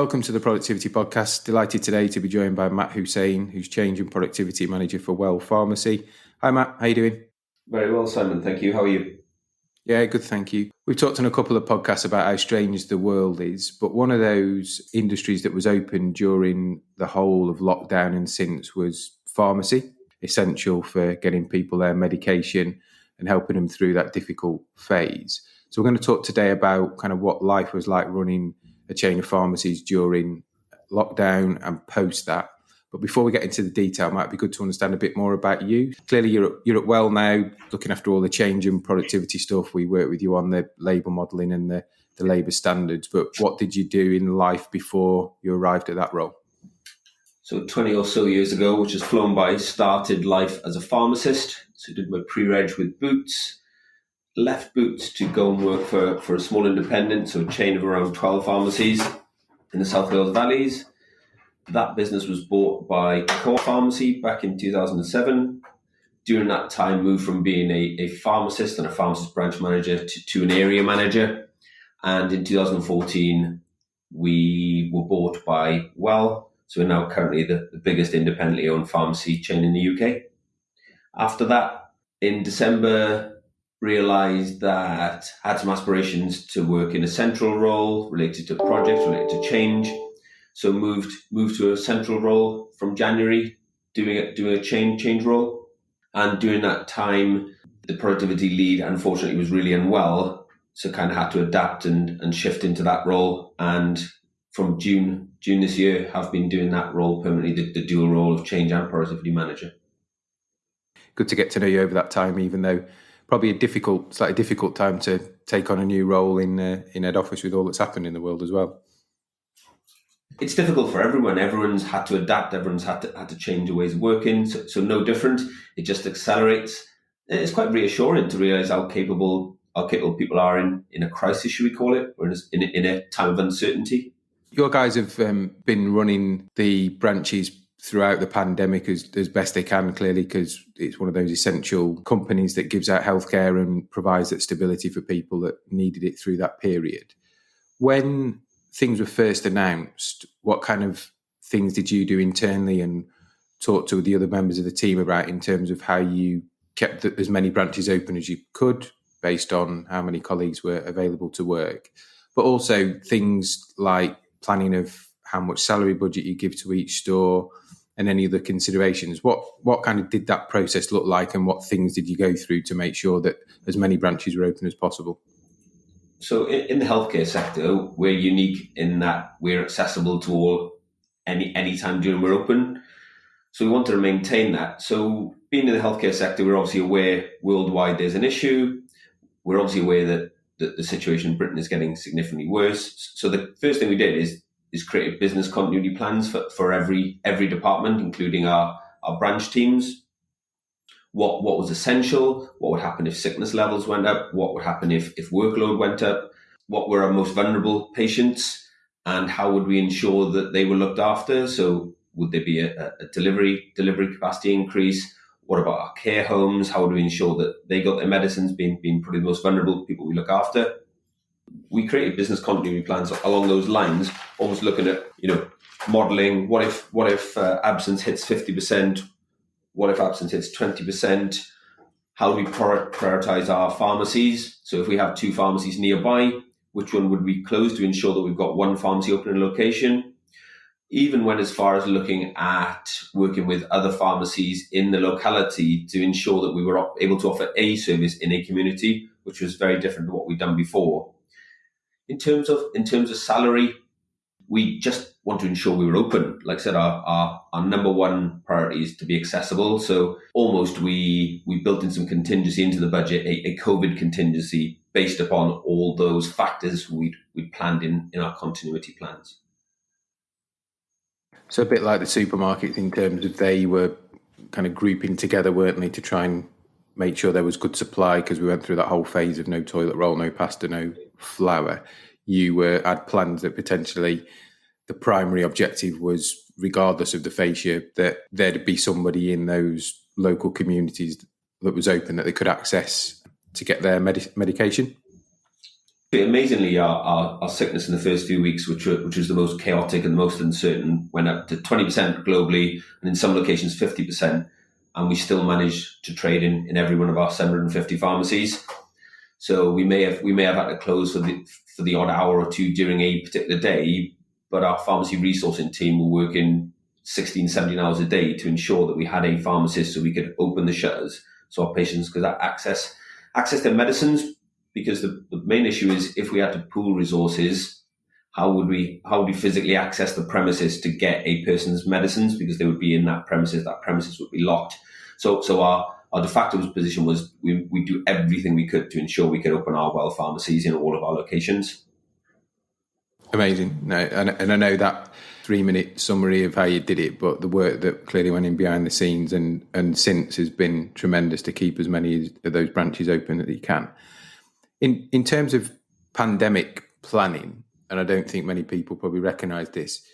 Welcome to the Productivity Podcast. Delighted today to be joined by Matt Hussain, who's Change and Productivity Manager for Well Pharmacy. Hi Matt, how are you doing? Very well, Simon. Thank you. How are you? Yeah, good, thank you. We've talked on a couple of podcasts about how strange the world is, but one of those industries that was open during the whole of lockdown and since was pharmacy, essential for getting people their medication and helping them through that difficult phase. So we're going to talk today about kind of what life was like running a chain of pharmacies during lockdown and post that. But before we get into the detail, it might be good to understand a bit more about you. Clearly, you're at Well now, looking after all the change and productivity stuff. We work with you on the labour modelling and the labour standards. But what did you do in life before you arrived at that role? So 20 or so years ago, which has flown by, started life as a pharmacist. So did my pre-reg with Boots, left Boots to go and work for a small independent, so a chain of around 12 pharmacies in the South Wales Valleys. That business was bought by Co-op Pharmacy back in 2007. During that time, moved from being a pharmacist and a pharmacist branch manager to an area manager. And in 2014, we were bought by Well. So we're now currently the biggest independently owned pharmacy chain in the UK. After that, in December, realised that I had some aspirations to work in a central role related to projects, related to change. So moved to a central role from January, doing a change role. And during that time, the productivity lead, unfortunately, was really unwell. So kind of had to adapt and shift into that role. And from June this year, have been doing that role permanently, the dual role of change and productivity manager. Good to get to know you over that time, even though probably slightly difficult time to take on a new role in head office with all that's happened in the world as well. It's difficult for everyone. Everyone's had to adapt. Everyone's had to change their ways of working. So no different. It just accelerates. It's quite reassuring to realise how capable people are in a crisis, should we call it, or in a time of uncertainty. Your guys have been running the branches throughout the pandemic as best they can, clearly, because it's one of those essential companies that gives out healthcare and provides that stability for people that needed it through that period. When things were first announced, what kind of things did you do internally and talk to the other members of the team about in terms of how you kept as many branches open as you could based on how many colleagues were available to work, but also things like planning of how much salary budget you give to each store and any other considerations? What kind of did that process look like, and what things did you go through to make sure that as many branches were open as possible? So in the healthcare sector, we're unique in that we're accessible to all any time during we're open. So we wanted to maintain that. So being in the healthcare sector, we're obviously aware worldwide there's an issue. We're obviously aware that the situation in Britain is getting significantly worse. So the first thing we did is create business continuity plans for every department, including our branch teams. What was essential, what would happen if sickness levels went up, what would happen if workload went up, what were our most vulnerable patients, and how would we ensure that they were looked after. So would there be a delivery capacity increase? What about our care homes? How would we ensure that they got their medicines, being probably the most vulnerable people we look after? We created business continuity plans along those lines, almost looking at, modelling, what if absence hits 50%? What if absence hits 20%? How do we prioritise our pharmacies? So if we have 2 pharmacies nearby, which one would we close to ensure that we've got 1 pharmacy open in a location? Even went as far as looking at working with other pharmacies in the locality to ensure that we were able to offer a service in a community, which was very different to what we'd done before. In terms of salary, we just want to ensure we were open. Like I said, our number one priority is to be accessible. So almost we built in some contingency into the budget, a COVID contingency based upon all those factors we'd planned in our continuity plans. So a bit like the supermarkets in terms of they were kind of grouping together, weren't they, to try and make sure there was good supply, because we went through that whole phase of no toilet roll, no pasta, no flour. You had plans that potentially the primary objective was, regardless of the fascia, that there'd be somebody in those local communities that was open that they could access to get their medication. Amazingly, our sickness in the first few weeks, which was the most chaotic and the most uncertain, went up to 20% globally, and in some locations 50%, and we still managed to trade in every one of our 750 pharmacies. So we may have had to close for the odd hour or two during a particular day, but our pharmacy resourcing team were working 16, 17 hours a day to ensure that we had a pharmacist so we could open the shutters so our patients could access their medicines. Because the main issue is, if we had to pool resources, how would we physically access the premises to get a person's medicines, because they would be in that premises would be locked. So our de facto position was we do everything we could to ensure we could open our well pharmacies in all of our locations. Amazing. No, and I know that 3-minute summary of how you did it, but the work that clearly went in behind the scenes and since has been tremendous to keep as many of those branches open that you can. In terms of pandemic planning, and I don't think many people probably recognise this,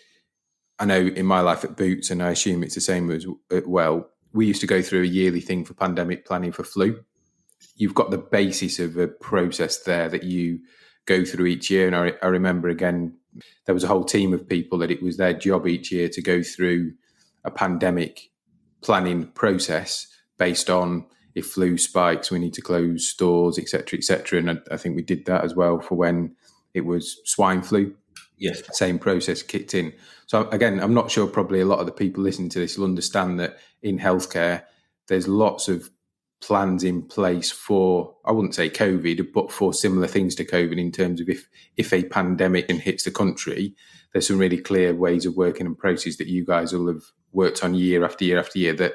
I know in my life at Boots, and I assume it's the same as well, we used to go through a yearly thing for pandemic planning for flu. You've got the basis of a process there that you go through each year. And I remember, again, there was a whole team of people that it was their job each year to go through a pandemic planning process based on, if flu spikes, we need to close stores, et cetera, and I think we did that as well for when it was swine flu. Yes. Same process kicked in. So again, I'm not sure probably a lot of the people listening to this will understand that in healthcare, there's lots of plans in place for, I wouldn't say COVID, but for similar things to COVID, in terms of if a pandemic hits the country, there's some really clear ways of working and processes that you guys will have worked on year after year after year that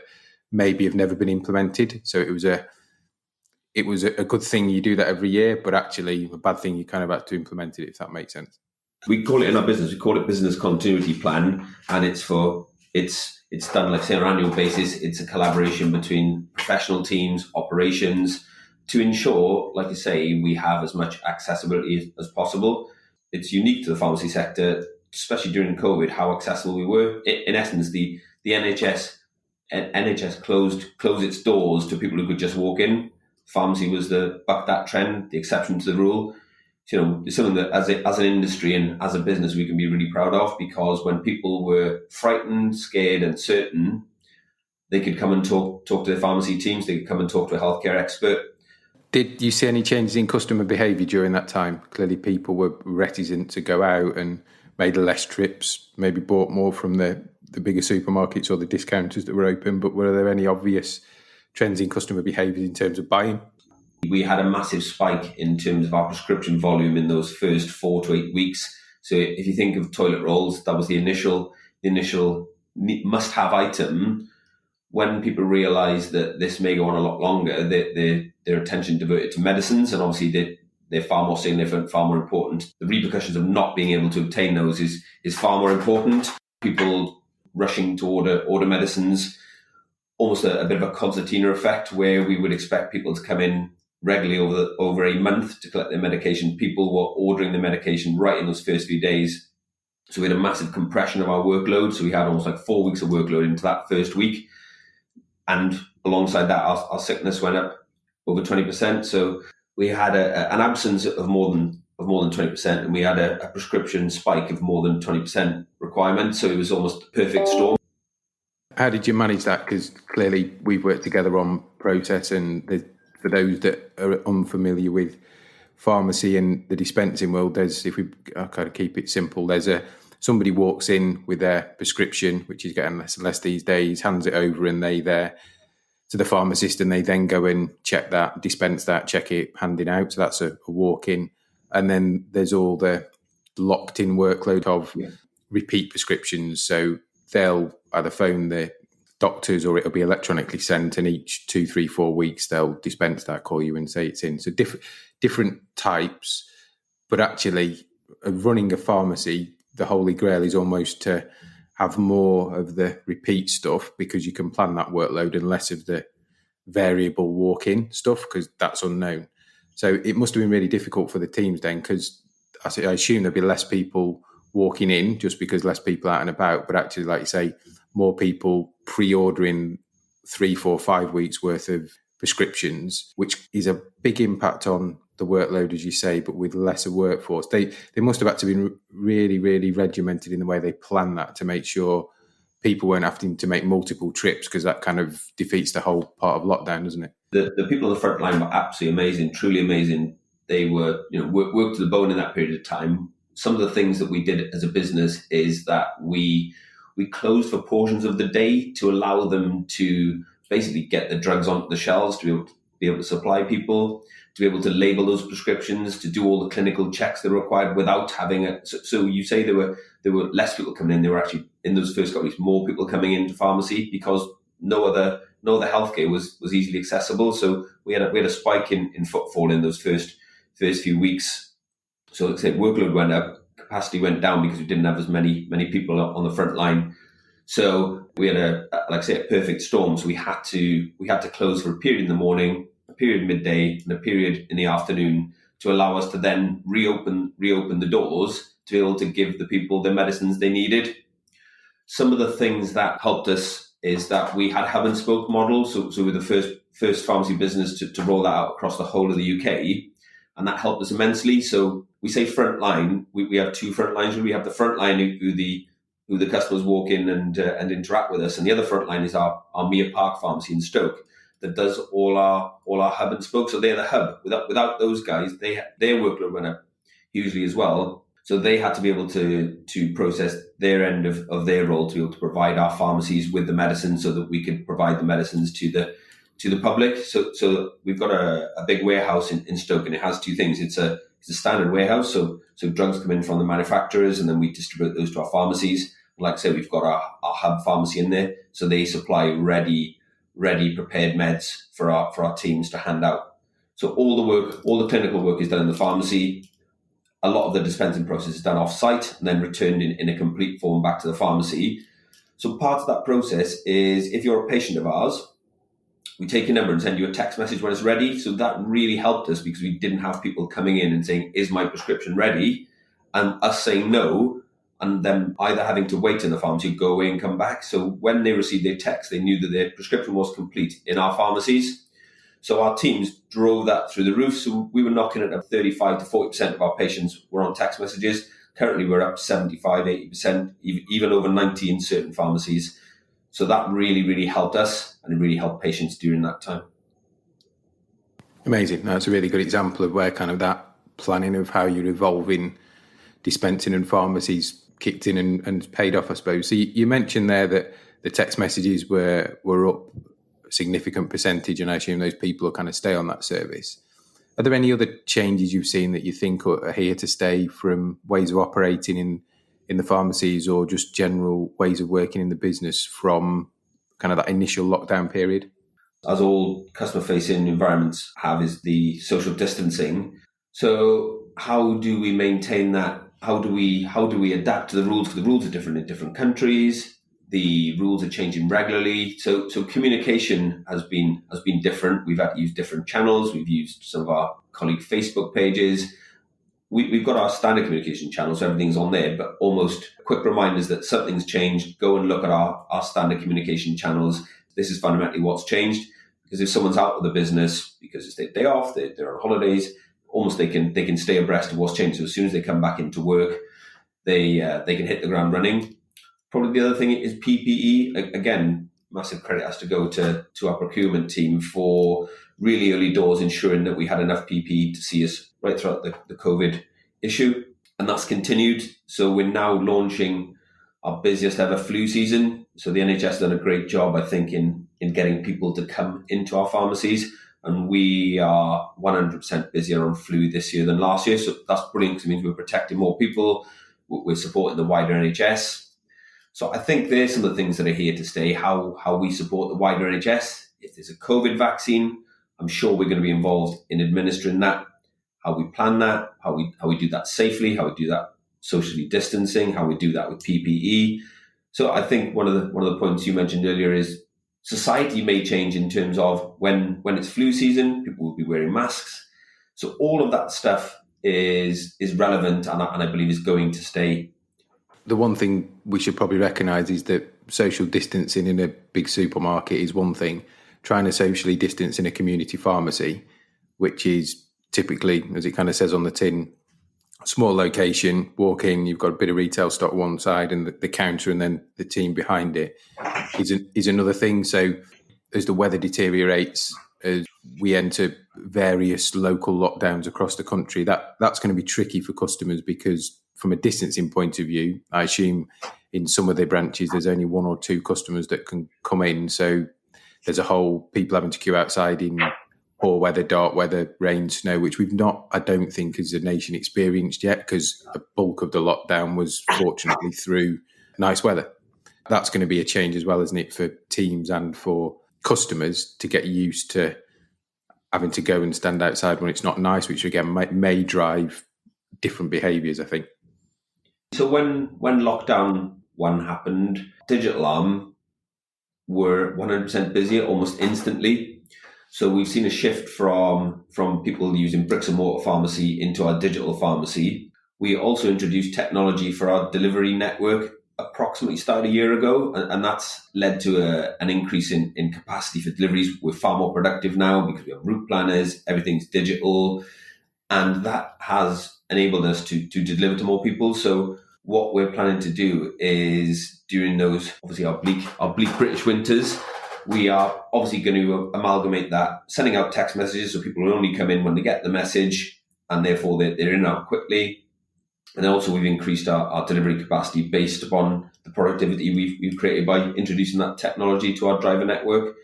maybe have never been implemented. So it was a good thing you do that every year, but actually a bad thing you kind of had to implement it, if that makes sense. We call it in our business, we call it business continuity plan, and it's done, like say, on an annual basis. It's a collaboration between professional teams, operations, to ensure, like you say, we have as much accessibility as possible. It's unique to the pharmacy sector, especially during COVID, how accessible we were. In essence, the NHS closed its doors to people who could just walk in. Pharmacy was bucked that trend, the exception to the rule. You know, it's something that as an industry and as a business we can be really proud of, because when people were frightened, scared, uncertain, they could come and talk to their pharmacy teams. They could come and talk to a healthcare expert. Did you see any changes in customer behaviour during that time? Clearly, people were reticent to go out and made less trips, maybe bought more from the bigger supermarkets or the discounters that were open. But were there any obvious trends in customer behaviour in terms of buying? We had a massive spike in terms of our prescription volume in those first 4 to 8 weeks. So if you think of toilet rolls, that was the initial must-have item. When people realised that this may go on a lot longer, their attention diverted to medicines, and obviously they're far more significant, far more important. The repercussions of not being able to obtain those is far more important. People rushing to order medicines, almost a bit of a concertina effect, where we would expect people to come in regularly over a month to collect their medication. People were ordering the medication right in those first few days. So we had a massive compression of our workload. So we had almost like 4 weeks of workload into that first week. And alongside that, our sickness went up over 20%. So we had an absence of more than 20%, and we had a prescription spike of more than 20% requirement. So it was almost a perfect storm. How did you manage that? Because clearly we've worked together on process, and for those that are unfamiliar with pharmacy and the dispensing world, if we kind of keep it simple, there's somebody walks in with their prescription, which is getting less and less these days, hands it over, and they there to the pharmacist, and they then go and check that, dispense that, check it, hand it out. So that's a walk in. And then there's all the locked in workload of repeat prescriptions. So they'll either phone the doctors or it'll be electronically sent, and each 2, 3, 4 weeks they'll dispense that, call you and say it's in. So different types, but actually running a pharmacy, the holy grail is almost to have more of the repeat stuff, because you can plan that workload, and less of the variable walk-in stuff, because that's unknown. So it must have been really difficult for the teams then, because I assume there'll be less people walking in just because less people out and about, but actually, like you say, more people pre-ordering 3, 4, 5 weeks worth of prescriptions, which is a big impact on the the workload, as you say, but with lesser workforce. They must have had to be really, really regimented in the way they plan that to make sure people weren't having to make multiple trips, because that kind of defeats the whole part of lockdown, doesn't it? The people on the front line were absolutely amazing, truly amazing. They were, worked to the bone in that period of time. Some of the things that we did as a business is that we closed for portions of the day to allow them to basically get the drugs onto the shelves, to be able to supply people, to be able to label those prescriptions, to do all the clinical checks that are required without having it. So you say there were less people coming in. There were actually, in those first couple of weeks, more people coming into pharmacy because no other healthcare was easily accessible. So we had a spike in footfall in those first few weeks. So like I said, workload went up, capacity went down because we didn't have as many people on the front line. So we had a perfect storm. So we had to close for a period in the morning, a period midday, and a period in the afternoon to allow us to then reopen the doors to be able to give the people the medicines they needed. Some of the things that helped us is that we had hub and spoke model. So we're the first pharmacy business to roll that out across the whole of the UK. And that helped us immensely. So we say front line, we have two front lines. We have the front line who the customers walk in and interact with us. And the other front line is our Mere Park pharmacy in Stoke that does all our hub and spoke. So they're the hub. Without those guys, their workload went up hugely as well. So they had to be able to process their end of their role to be able to provide our pharmacies with the medicine so that we could provide the medicines to the public. So we've got a big warehouse in Stoke, and it has two things. It's a standard warehouse. So drugs come in from the manufacturers and then we distribute those to our pharmacies. Like I said, we've got our hub pharmacy in there. So they supply ready prepared meds for our teams to hand out. So all the clinical work is done in the pharmacy. A lot of the dispensing process is done off-site and then returned in a complete form back to the pharmacy. So part of that process is, if you're a patient of ours, we take your number and send you a text message when it's ready. So that really helped us because we didn't have people coming in and saying, is my prescription ready? And us saying no, and them either having to wait in the pharmacy, go away and come back. So when they received their text, they knew that their prescription was complete in our pharmacies. So our teams drove that through the roof. So we were knocking at 35 to 40% of our patients were on text messages. Currently, we're up 75, 80%, even over 90 in certain pharmacies. So that really, really helped us, and it really helped patients during that time. Amazing. That's a really good example of where kind of that planning of how you're evolving dispensing and pharmacies kicked in and paid off, I suppose. So you mentioned there that the text messages were up a significant percentage, and I assume those people will kind of stay on that service. Are there any other changes you've seen that you think are here to stay from ways of operating in the pharmacies, or just general ways of working in the business from kind of that initial lockdown period? As all customer-facing environments have, is the social distancing. So how do we maintain that? How do we adapt to the rules? Because the rules are different in different countries. The rules are changing regularly. So communication has been different. We've had to use different channels. We've used some of our colleague Facebook pages. We've got our standard communication channels, so everything's on there, but almost quick reminders that something's changed. Go and look at our standard communication channels. This is fundamentally what's changed. Because if someone's out of the business because it's their day off, they're on holidays, almost they can stay abreast of what's changed. So as soon as they come back into work, they can hit the ground running. Probably the other thing is PPE. Again, massive credit has to go to our procurement team for really early doors ensuring that we had enough PPE to see us right throughout the COVID issue. And that's continued. So we're now launching our busiest ever flu season. So the NHS has done a great job, I think, in getting people to come into our pharmacies. And we are 100% busier on flu this year than last year. So that's brilliant because it means we're protecting more people. We're supporting the wider NHS. So I think there's some of the things that are here to stay, how we support the wider NHS. If there's a COVID vaccine, I'm sure we're going to be involved in administering that, how we plan that, how we do that safely, how we do that socially distancing, how we do that with PPE. So I think one of the points you mentioned earlier is society may change in terms of when it's flu season, people will be wearing masks. So all of that stuff is relevant and I believe is going to stay. The one thing we should probably recognise is that social distancing in a big supermarket is one thing. Trying to socially distance in a community pharmacy, which is typically, as it kind of says on the tin, small location, walk in, you've got a bit of retail stock one side and the counter, and then the team behind it is another thing. So as the weather deteriorates, as we enter various local lockdowns across the country, that's going to be tricky for customers, because from a distancing point of view, I assume in some of their branches there's only one or two customers that can come in. So there's a whole people having to queue outside in poor weather, dark weather, rain, snow, which we've not, I don't think, as a nation experienced yet, because a bulk of the lockdown was fortunately through nice weather. That's going to be a change as well, isn't it, for teams and for customers to get used to having to go and stand outside when it's not nice, which again may drive different behaviours, I think. So when lockdown one happened, Digital Arm were 100% busy almost instantly. So we've seen a shift from people using bricks and mortar pharmacy into our digital pharmacy. We also introduced technology for our delivery network approximately started a year ago, and that's led to an increase in capacity for deliveries. We're far more productive now because we have route planners, everything's digital, and that has enabled us to deliver to more people. So what we're planning to do is, during those, obviously our bleak British winters, we are obviously going to amalgamate that, sending out text messages so people will only come in when they get the message, and therefore they're in and out quickly. And then also we've increased our delivery capacity based upon the productivity we've created by introducing that technology to our driver network.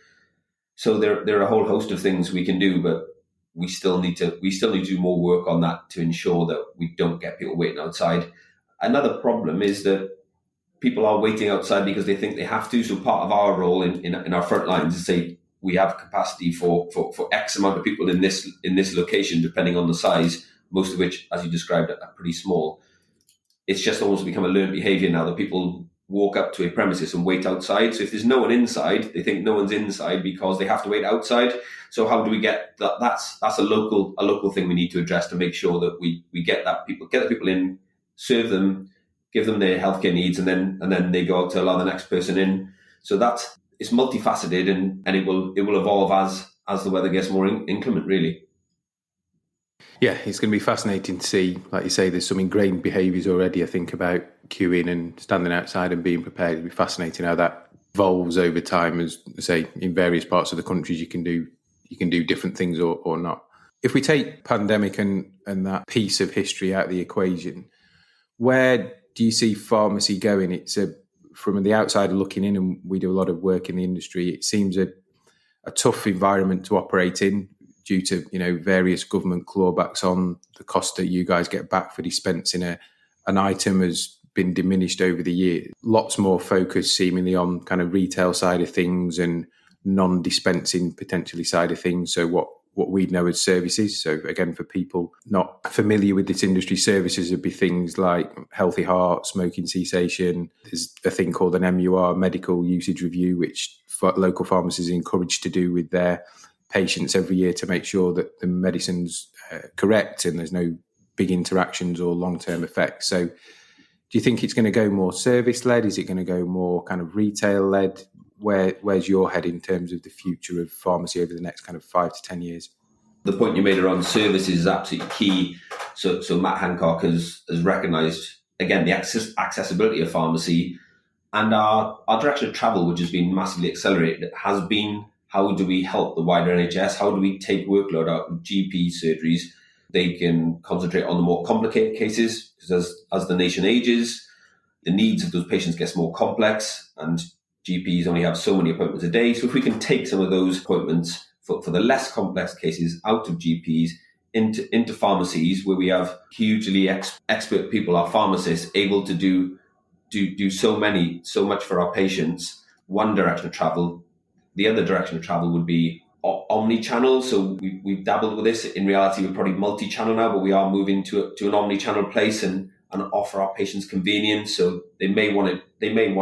So there are a whole host of things we can do, but we still need to do more work on that to ensure that we don't get people waiting outside. Another problem is that people are waiting outside because they think they have to. So part of our role in our front lines is say we have capacity for X amount of people in this location, depending on the size, most of which, as you described, are pretty small. It's just almost become a learned behavior now that people walk up to a premises and wait outside. So if there's no one inside, they think no one's inside because they have to wait outside. So how do we get that? That's a local thing we need to address to make sure that we get the people in, serve them, give them their healthcare needs, and then they go out to allow the next person in. So it's multifaceted, and it will evolve as the weather gets more inclement, really. Yeah, it's going to be fascinating to see. Like you say, there's some ingrained behaviours already, I think, about queuing and standing outside and being prepared. It'll be fascinating how that evolves over time. As I say, in various parts of the countries, you can do different things or not. If we take pandemic and that piece of history out of the equation, where do you see pharmacy going? It's from the outside looking in, and we do a lot of work in the industry, it seems a tough environment to operate in, due to various government clawbacks on the cost that you guys get back for dispensing an item has been diminished over the years. Lots more focus seemingly on kind of retail side of things and non-dispensing potentially side of things. So what we know as services. So again, for people not familiar with this industry, services would be things like Healthy Heart, smoking cessation. There's a thing called an MUR, medical usage review, which local pharmacies are encouraged to do with their patients every year to make sure that the medicine's correct and there's no big interactions or long-term effects. So do you think it's going to go more service-led? Is it going to go more kind of retail-led? Where's your head in terms of the future of pharmacy over the next kind of 5 to 10 years? The point you made around services is absolutely key. So Matt Hancock has recognised, again, the accessibility of pharmacy, and our direction of travel, which has been massively accelerated, has been, how do we help the wider NHS? How do we take workload out of GP surgeries? They can concentrate on the more complicated cases, because as the nation ages, the needs of those patients gets more complex, and GPs only have so many appointments a day. So if we can take some of those appointments for the less complex cases out of GPs into pharmacies, where we have hugely expert people, our pharmacists, able to do so much for our patients, one direction of travel. The other direction of travel would be omni-channel. So we've dabbled with this. In reality, we're probably multi-channel now, but we are moving to an omni-channel place and offer our patients convenience. So they may want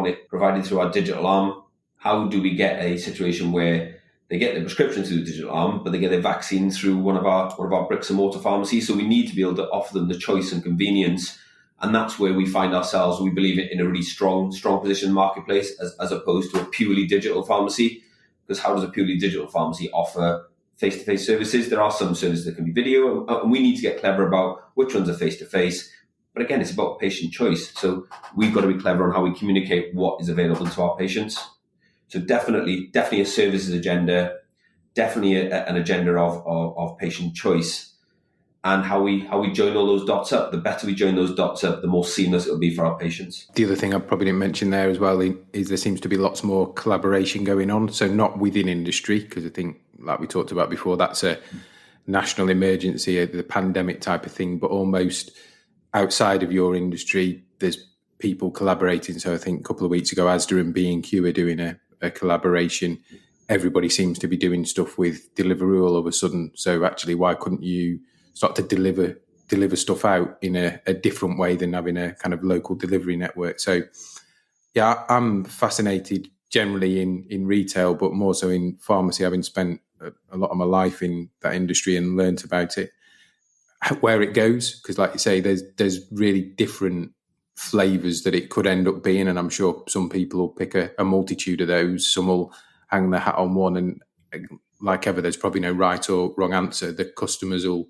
it provided through our digital arm. How do we get a situation where they get their prescription through the digital arm, but they get their vaccine through one of our bricks and mortar pharmacies? So we need to be able to offer them the choice and convenience. And that's where we find ourselves, we believe, in a really strong position in the marketplace, as opposed to a purely digital pharmacy. Because how does a purely digital pharmacy offer face-to-face services. There are some services that can be video, and we need to get clever about which ones are face-to-face. But again, it's about patient choice. So we've got to be clever on how we communicate what is available to our patients. So definitely a services agenda, definitely an agenda of patient choice, and how we join all those dots up. The better we join those dots up, the more seamless it'll be for our patients. The other thing I probably didn't mention there as well is there seems to be lots more collaboration going on. So not within industry, because I think, like we talked about before, that's a national emergency, the pandemic type of thing, but almost outside of your industry, there's people collaborating. So I think a couple of weeks ago, Asda and B&Q are doing a collaboration. Everybody seems to be doing stuff with Deliveroo all of a sudden. So actually, why couldn't you start to deliver stuff out in a different way than having a kind of local delivery network? So yeah, I'm fascinated generally in retail, but more so in pharmacy, having spent a lot of my life in that industry and learnt about it, where it goes. Because like you say, there's really different flavours that it could end up being, and I'm sure some people will pick a multitude of those. Some will hang their hat on one, and like ever, there's probably no right or wrong answer. The customers will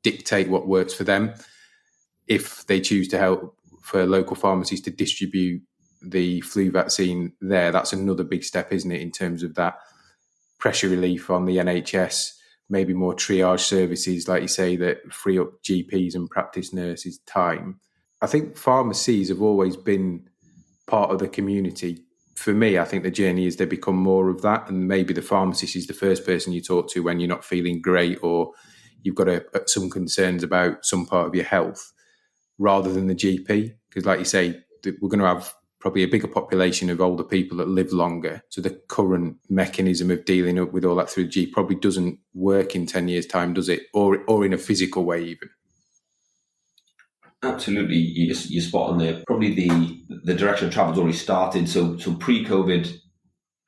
dictate what works for them. If they choose to help for local pharmacies to distribute the flu vaccine there, that's another big step, isn't it, in terms of that pressure relief on the NHS, maybe more triage services, like you say, that free up GPs and practice nurses' time. I think pharmacies have always been part of the community. For me, I think the journey is they become more of that, and maybe the pharmacist is the first person you talk to when you're not feeling great or you've got some concerns about some part of your health, rather than the GP. Because like you say, we're going to have probably a bigger population of older people that live longer. So the current mechanism of dealing up with all that through the GP probably doesn't work in 10 years' time, does it? Or in a physical way even. Absolutely, you're spot on there. Probably the direction of travel's already started. So pre-COVID,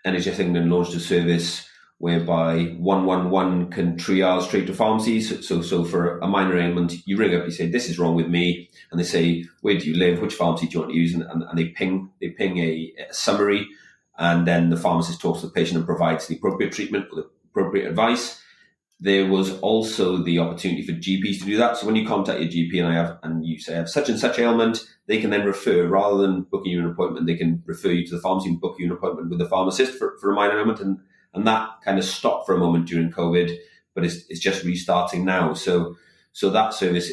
NHS England launched a service whereby 111 can triage straight to pharmacies. So for a minor ailment, you ring up, you say, this is wrong with me. And they say, where do you live? Which pharmacy do you want to use? And they ping a summary. And then the pharmacist talks to the patient and provides the appropriate treatment or the appropriate advice. There was also the opportunity for GPs to do that. So when you contact your GP and you say, I have such and such ailment, they can then refer, rather than booking you an appointment, they can refer you to the pharmacy and book you an appointment with the pharmacist for a minor ailment. And that kind of stopped for a moment during COVID, but it's just restarting now. So that service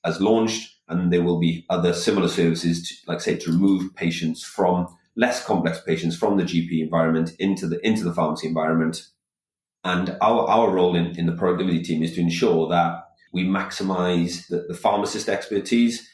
has launched, and there will be other similar services, to remove patients from less complex patients from the GP environment into the pharmacy environment. And our role in the productivity team is to ensure that we maximize the pharmacist expertise.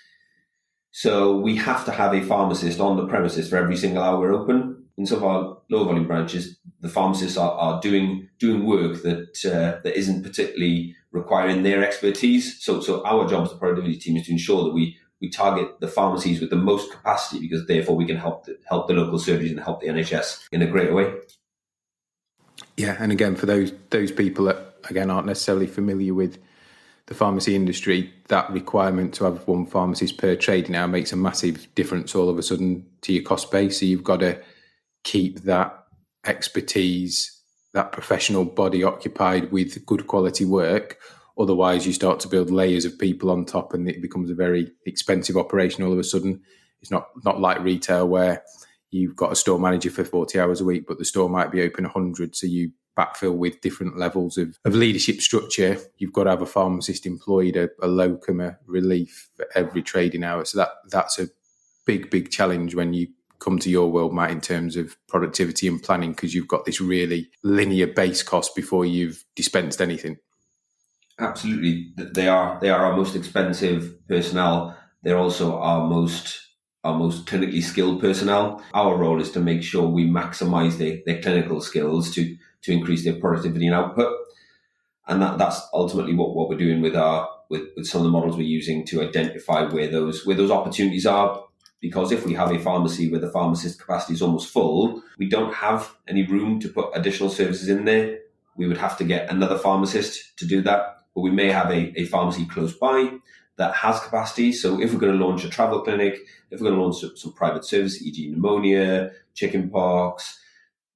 So we have to have a pharmacist on the premises for every single hour we're open. In some of our lower volume branches, the pharmacists are doing work that isn't particularly requiring their expertise. So our job as the productivity team is to ensure that we target the pharmacies with the most capacity, because therefore we can help the local surgeries and help the NHS in a greater way. Yeah, and again, for those people that, again, aren't necessarily familiar with the pharmacy industry, that requirement to have one pharmacist per trading hour makes a massive difference all of a sudden to your cost base. So you've got to keep that expertise, that professional body occupied with good quality work. Otherwise, you start to build layers of people on top and it becomes a very expensive operation all of a sudden. It's not like retail where you've got a store manager for 40 hours a week, but the store might be open 100. So you backfill with different levels of leadership structure. You've got to have a pharmacist employed, a locum, a relief for every trading hour. So that's a big challenge when you come to your world, Matt, in terms of productivity and planning, because you've got this really linear base cost before you've dispensed anything. Absolutely. They are our most expensive personnel. They're also our most clinically skilled personnel. Our role is to make sure we maximize their clinical skills to increase their productivity and output. And that's ultimately what we're doing with some of the models we're using to identify where those opportunities are. Because if we have a pharmacy where the pharmacist capacity is almost full, we don't have any room to put additional services in there. We would have to get another pharmacist to do that. But we may have a pharmacy close by that has capacity. So if we're going to launch a travel clinic, if we're going to launch some private service, e.g. pneumonia, chickenpox,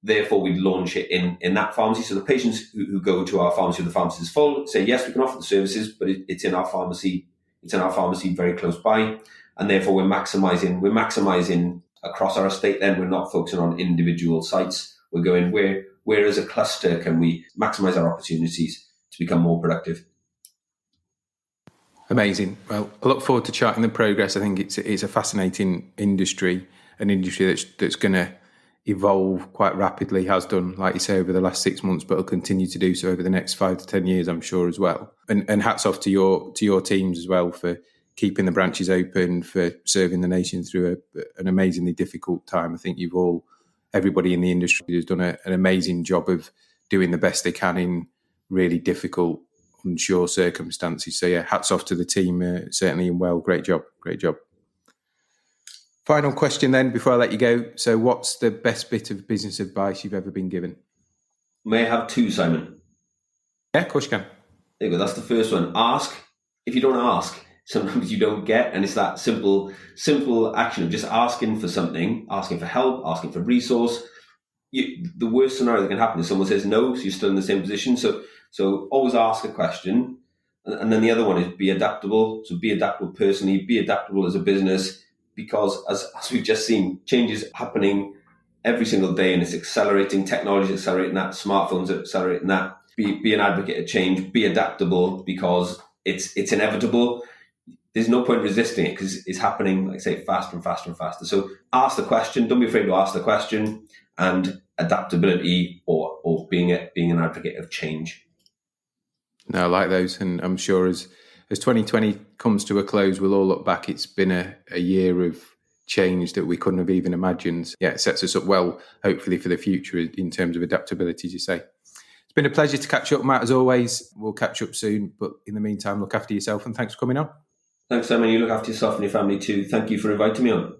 Therefore, we'd launch it in that pharmacy. So the patients who go to our pharmacy, the pharmacy is full, say, yes, we can offer the services, but it's in our pharmacy. It's in our pharmacy very close by. And therefore, we're maximizing across our estate. Then we're not focusing on individual sites. We're going where as a cluster can we maximize our opportunities to become more productive. Amazing. Well, I look forward to charting the progress. I think it's a fascinating industry, an industry that's going to evolve quite rapidly, has done, like you say, over the last 6 months, but will continue to do so over the next 5 to 10 years, I'm sure, as well. And hats off to your teams as well for keeping the branches open, for serving the nation through an amazingly difficult time. I think everybody in the industry has done an amazing job of doing the best they can in really difficult, unsure circumstances. So yeah, hats off to the team, certainly, and well, great job. Final question then, before I let you go. So what's the best bit of business advice you've ever been given? May I have two, Simon? Yeah, of course you can. There you go, that's the first one. Ask. If you don't ask, sometimes you don't get, and it's that simple action of just asking for something, asking for help, asking for resource. The worst scenario that can happen is someone says no, so you're still in the same position. So always ask a question. And then the other one is be adaptable. So be adaptable personally, be adaptable as a business, because as we've just seen, change is happening every single day and it's accelerating. Technology is accelerating that. Smartphones are accelerating that. Be an advocate of change. Be adaptable because it's inevitable. There's no point resisting it because it's happening, like I say, faster and faster and faster. So ask the question. Don't be afraid to ask the question. And adaptability or being an advocate of change. No, I like those. And I'm sure as 2020 comes to a close, we'll all look back. It's been a year of change that we couldn't have even imagined. Yeah, it sets us up well, hopefully, for the future in terms of adaptability, as you say. It's been a pleasure to catch up, Matt, as always. We'll catch up soon. But in the meantime, look after yourself and thanks for coming on. Thanks, Simon. You look after yourself and your family too. Thank you for inviting me on.